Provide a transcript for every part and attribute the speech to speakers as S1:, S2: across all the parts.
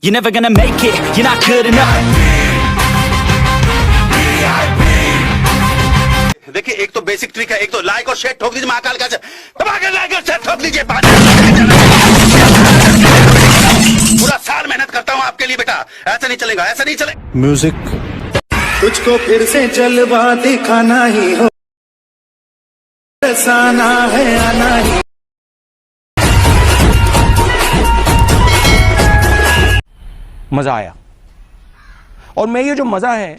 S1: You're never gonna make it, you're not good enough.
S2: देखिए, एक तो बेसिक ट्रिक है, एक तो लाइक और शेयर ठोक दीजिए महाकाल का लाइक और शेयर ठोक दीजिए। पूरा साल मेहनत करता हूँ आपके लिए बेटा, ऐसा नहीं चलेगा, ऐसा नहीं चलेगा।
S3: म्यूजिक तुझको फिर से जलवा दिखाना ही हो, आना है आना ही।
S4: मजा आया और मैं ये जो मजा है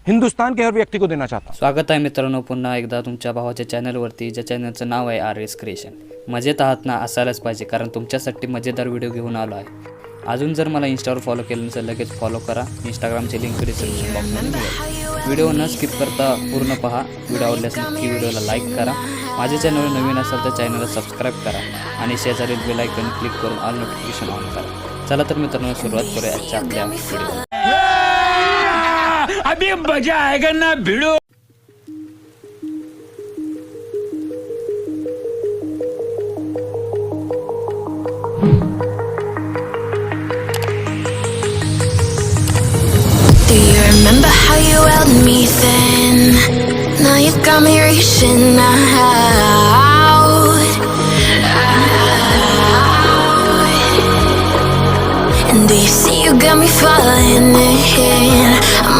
S4: हिंदुस्तान के हर व्यक्ती को देना चाहता हूँ।
S5: स्वागत आहे मित्रांनो पुन्हा एकदा तुमच्या भावाच्या चॅनलवरती, ज्या चॅनलचं नाव आहे RS क्रिएशन। मजेत आहात ना? असायलाच पाहिजे, कारण तुमच्यासाठी मजेदार व्हिडिओ घेऊन आलो आहे। अजून जर मला इंस्टावर फॉलो केलं नसेल लगेच फॉलो करा, इंस्टाग्रामची लिंक डिस्क्रिप्शन बॉक्समध्ये मिळेल। व्हिडिओ न स्किप करता पूर्ण पहा। व्हिडिओ आवडल्यास नक्की व्हिडिओला लाईक करा, माझ्या चॅनलवर नवीन असाल तर चॅनलला सबस्क्राईब करा आणि शेजारील बेल आयकॉन क्लिक करून ऑल नोटिफिकेशन ऑन करा। चला तर मित्रांनो सुरुवात करूया आजच्या आपल्या व्हिडिओ।
S1: अभी मजा आएगा ना भिड़ो।
S6: Do you remember how you held me then? Now you got me reaching out. And do you see you got me falling in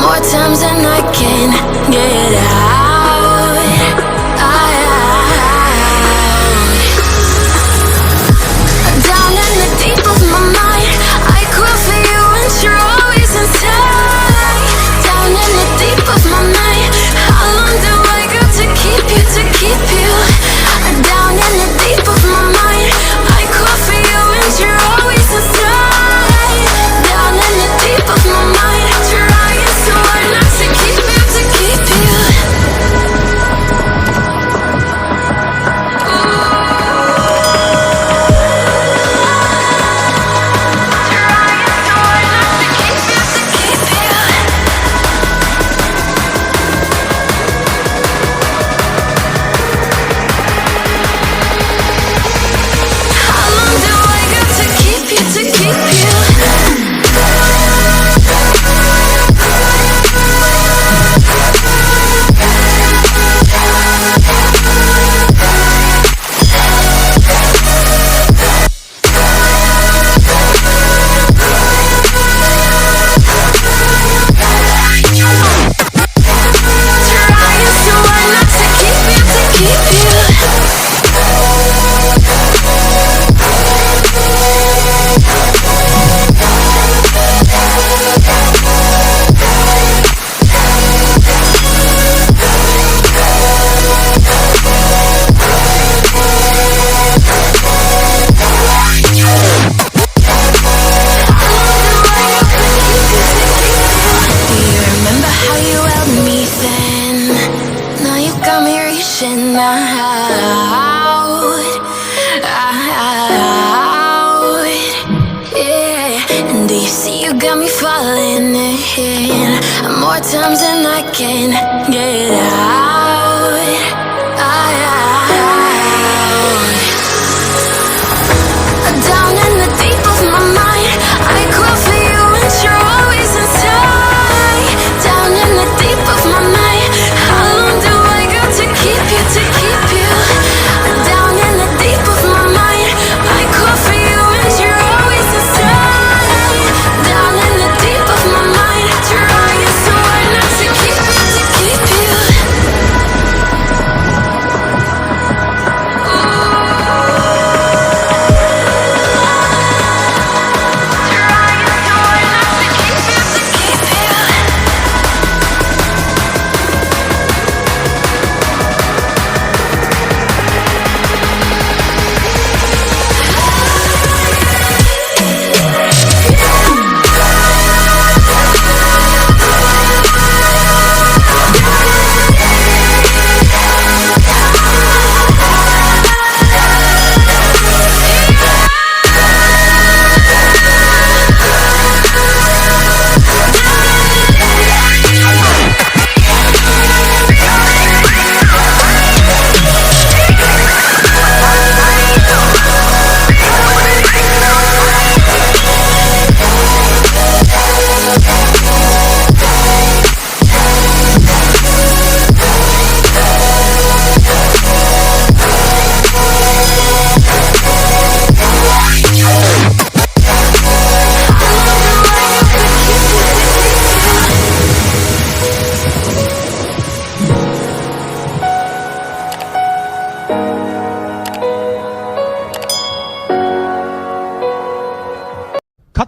S6: more times than I can get out. Down in the deep of my mind, I crawl for you and you're always inside. Down in the deep of my mind, how long do I got to keep you, to keep you? Down in the deep of my mind, I crawl for you and you're always inside. Down in the deep of my mind, trying so hard not to keep you, to keep you. How long do I got to keep you, to keep you? Trying so hard not to keep you, to keep you. Do you remember how you held me then? Now you got me reaching out. Yeah. And do you see you got me falling in more times than I can get out. Down in the deep of my mind, I crawl for you and you're always inside. Down in the deep of my mind, how long do I got to keep you, to keep you? Down in the deep of my mind, I crawl for you and you're always inside. Down in the deep of my mind, trying so hard not to keep you, to keep you.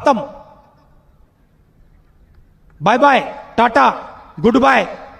S4: खत्म. Bye bye, tata, good bye.